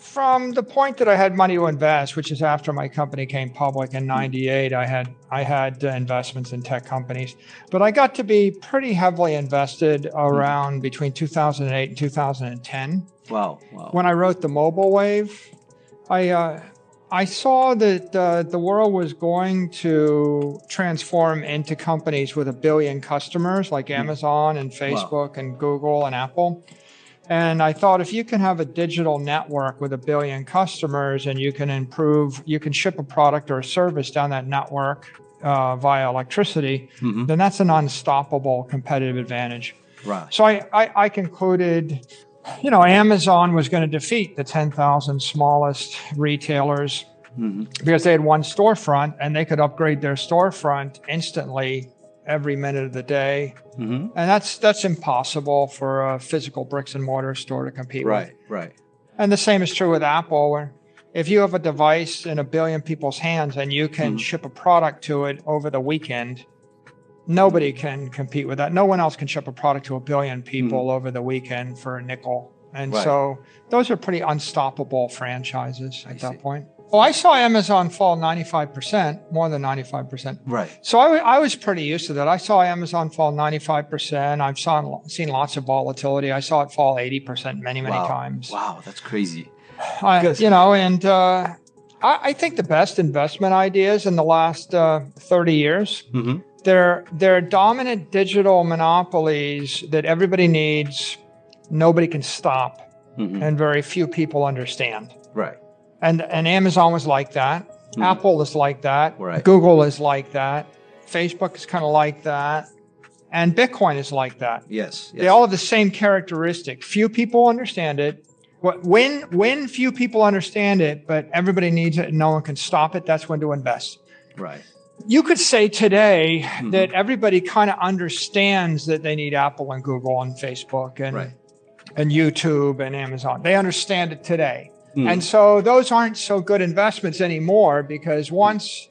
From the point that I had money to invest, which is after my company came public in '98, I had investments in tech companies, but I got to be pretty heavily invested around between 2008 and 2010. Wow. When I wrote The Mobile Wave, I saw that the world was going to transform into companies with 1 billion customers like Amazon and Facebook and Google and Apple. And I thought, if you can have a digital network with 1 billion customers and you can ship a product or a service down that network via electricity, then that's an unstoppable competitive advantage. Right. So I concluded, Amazon was going to defeat the 10,000 smallest retailers because they had one storefront and they could upgrade their storefront instantly every minute of the day. And that's impossible for a physical bricks and mortar store to compete with. Right. And the same is true with Apple, where if you have a device in 1 billion people's hands and you can ship a product to it over the weekend, nobody can compete with that. No one else can ship a product to 1 billion people over the weekend for a nickel. And so those are pretty unstoppable franchises at that point. Well, I saw Amazon fall 95%, more than 95%. Right. So I was pretty used to that. I saw Amazon fall 95%. I've seen lots of volatility. I saw it fall 80% many times. Wow, that's crazy. I think the best investment ideas in the last 30 years, they're dominant digital monopolies that everybody needs, nobody can stop, and very few people understand. Right. And Amazon was like that. Apple is like that. Right. Google is like that. Facebook is kind of like that. And Bitcoin is like that. Yes. They all have the same characteristic. Few people understand it. When few people understand it, but everybody needs it and no one can stop it, that's when to invest. Right. You could say today that everybody kind of understands that they need Apple and Google and Facebook and YouTube and Amazon. They understand it today. And so those aren't so good investments anymore, because once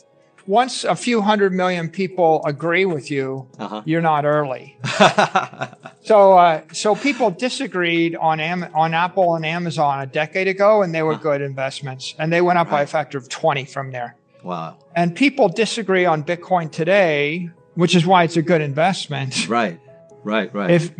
a few 100 million people agree with you, you're not early. So people disagreed on Apple and Amazon a decade ago, and they were good investments, and they went up by a factor of 20 from there. Wow. And people disagree on Bitcoin today, which is why it's a good investment. Right.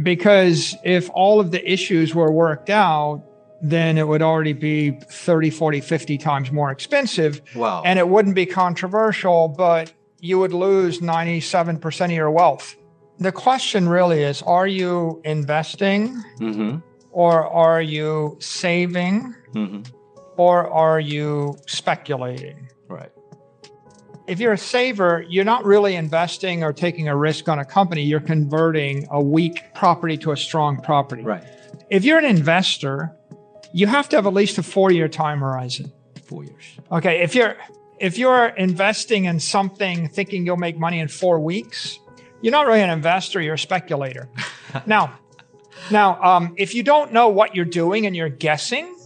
Because if all of the issues were worked out, then it would already be 30, 40, 50 times more expensive. Wow. And it wouldn't be controversial, but you would lose 97% of your wealth. The question really is, are you investing or are you saving or are you speculating? Right. If you're a saver, you're not really investing or taking a risk on a company. You're converting a weak property to a strong property. Right. If you're an investor, you have to have at least a 4-year time horizon. 4 years. Okay. If you're investing in something thinking you'll make money in 4 weeks, you're not really an investor, you're a speculator. Now, if you don't know what you're doing and you're guessing,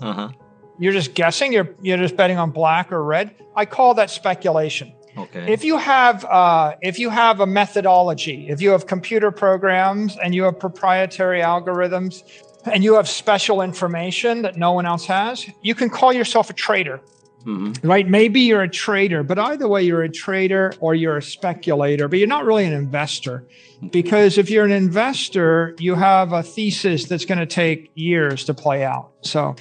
you're just guessing, you're just betting on black or red, I call that speculation. Okay. If you have a methodology, if you have computer programs and you have proprietary algorithms and you have special information that no one else has, you can call yourself a trader, right? Maybe you're a trader, but either way, you're a trader or you're a speculator, but you're not really an investor, because if you're an investor, you have a thesis that's going to take years to play out. So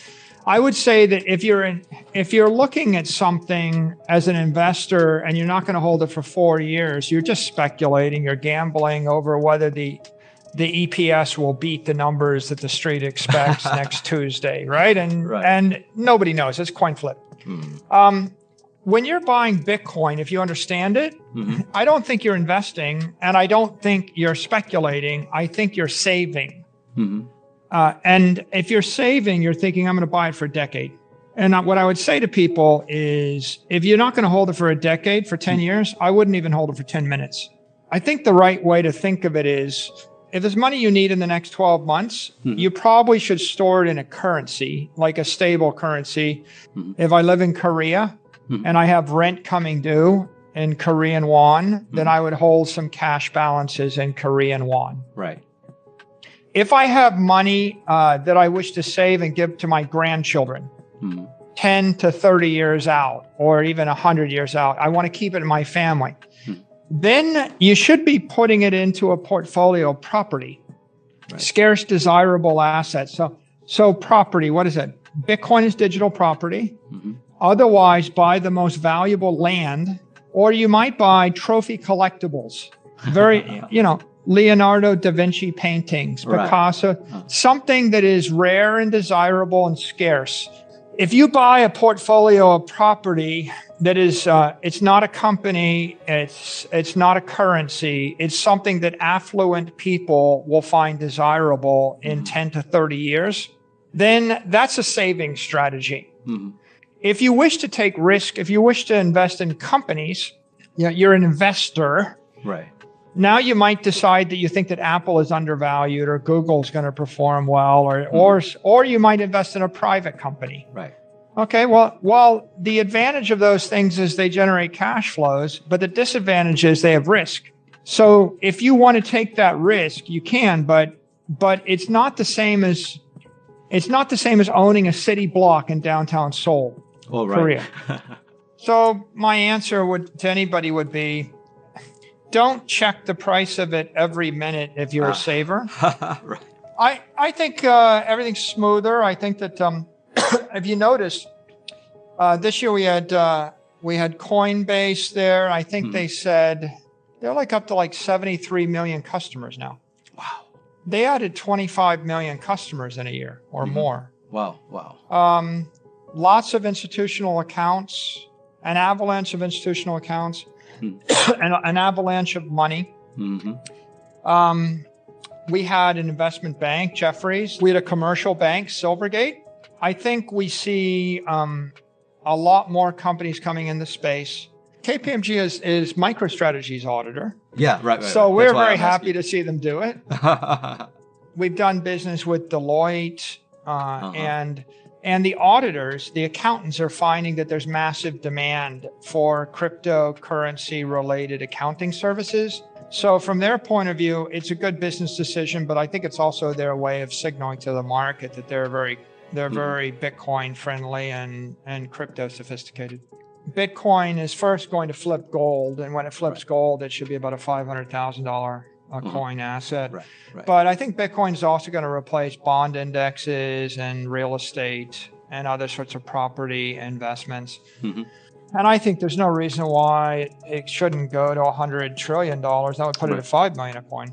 I would say that if you're looking at something as an investor and you're not going to hold it for 4 years, you're just speculating, you're gambling over whether the EPS will beat the numbers that the street expects next Tuesday, right? And nobody knows. It's coin flip. When you're buying Bitcoin, if you understand it, I don't think you're investing, and I don't think you're speculating. I think you're saving. And if you're saving, you're thinking, I'm going to buy it for a decade. And what I would say to people is, if you're not going to hold it for a decade, for 10 years, I wouldn't even hold it for 10 minutes. I think the right way to think of it is, if there's money you need in the next 12 months, you probably should store it in a currency, like a stable currency. If I live in Korea and I have rent coming due in Korean won, then I would hold some cash balances in Korean won. Right. If I have money that I wish to save and give to my grandchildren, 10 to 30 years out, or even 100 years out. I want to keep it in my family. Then you should be putting it into a portfolio of property, scarce, desirable assets. So property, what is it? Bitcoin is digital property. Otherwise, buy the most valuable land, or you might buy trophy collectibles. Very, Leonardo da Vinci paintings, Picasso, something that is rare and desirable and scarce. If you buy a portfolio of property that is, it's not a company, it's not a currency, it's something that affluent people will find desirable in 10 to 30 years, then that's a saving strategy. If you wish to take risk, if you wish to invest in companies, you're an investor. Right. Now you might decide that you think that Apple is undervalued or Google is going to perform well, or you might invest in a private company. Right. Okay, well, the advantage of those things is they generate cash flows, but the disadvantage is they have risk. So if you want to take that risk, you can, but it's not the same as owning a city block in downtown Seoul, Korea. So my answer to anybody would be, don't check the price of it every minute if you're a saver. Right. I think everything's smoother. I think that if you notice, this year we had Coinbase there. I think they said they're up to 73 million customers now. Wow. They added 25 million customers in a year or more. Wow. Lots of institutional accounts, an avalanche of institutional accounts. An avalanche of money. We had an investment bank, Jefferies. We had a commercial bank, Silvergate. I think we see a lot more companies coming in the space. KPMG is MicroStrategy's auditor. Yeah, right. So we're very happy to see them do it. We've done business with Deloitte and the auditors, the accountants are finding that there's massive demand for cryptocurrency related accounting services. So from their point of view, it's a good business decision, but I think it's also their way of signaling to the market that they're very Bitcoin friendly and crypto sophisticated. Bitcoin is first going to flip gold, and when it flips gold, it should be about a $500,000 coin asset. Right. But I think Bitcoin is also going to replace bond indexes and real estate and other sorts of property investments. And I think there's no reason why it shouldn't go to $100 trillion. That would put it at $5 million a coin.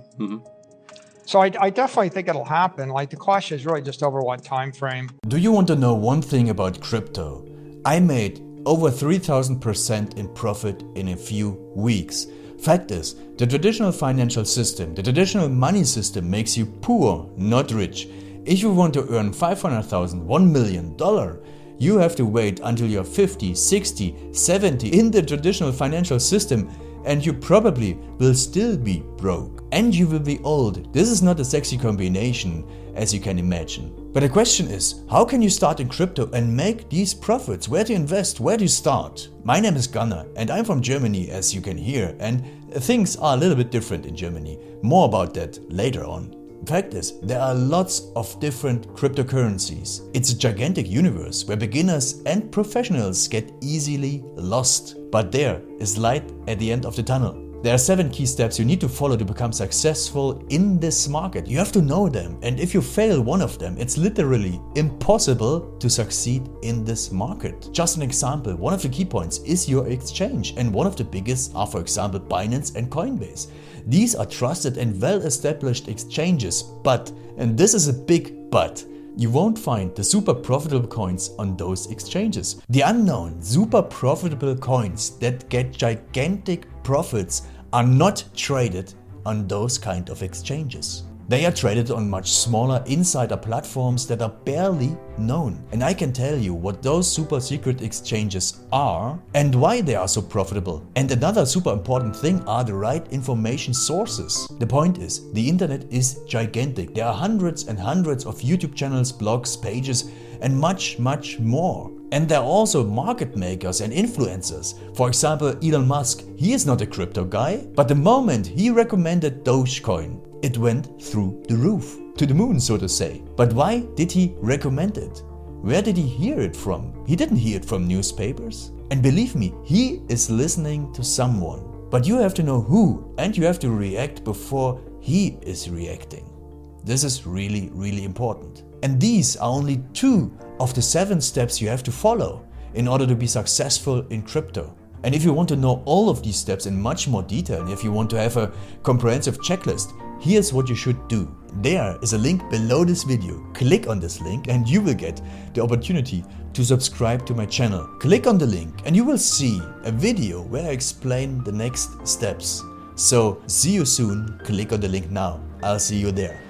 So I definitely think it'll happen. The question is really just over what time frame. Do you want to know one thing about crypto? I made over 3,000% in profit in a few weeks. Fact is, the traditional financial system, the traditional money system makes you poor, not rich. If you want to earn $500,000, $1 million, you have to wait until you're 50, 60, 70 in the traditional financial system, and you probably will still be broke. And you will be old. This is not a sexy combination, as you can imagine. But the question is, how can you start in crypto and make these profits? Where to invest? Where to start? My name is Gunnar and I'm from Germany, as you can hear, and things are a little bit different in Germany. More about that later on. Fact is, there are lots of different cryptocurrencies. It's a gigantic universe where beginners and professionals get easily lost. But there is light at the end of the tunnel. There are 7 key steps you need to follow to become successful in this market. You have to know them, and if you fail one of them, it's literally impossible to succeed in this market. Just an example, one of the key points is your exchange, and one of the biggest are, for example, Binance and Coinbase. These are trusted and well-established exchanges, but, and this is a big but, you won't find the super profitable coins on those exchanges. The unknown super profitable coins that get gigantic profits are not traded on those kind of exchanges. They are traded on much smaller insider platforms that are barely known. And I can tell you what those super secret exchanges are and why they are so profitable. And another super important thing are the right information sources. The point is, the internet is gigantic. There are hundreds and hundreds of YouTube channels, blogs, pages, and much more. And there are also market makers and influencers. For example, Elon Musk, he is not a crypto guy, but the moment he recommended Dogecoin, it went through the roof, to the moon, so to say. But why did he recommend it? Where did he hear it from? He didn't hear it from newspapers. And believe me, he is listening to someone. But you have to know who, and you have to react before he is reacting. This is really, really important. And these are only 2 of the 7 steps you have to follow in order to be successful in crypto. And if you want to know all of these steps in much more detail, and if you want to have a comprehensive checklist, here's what you should do. There is a link below this video. Click on this link and you will get the opportunity to subscribe to my channel. Click on the link and you will see a video where I explain the next steps. So see you soon. Click on the link now. I'll see you there.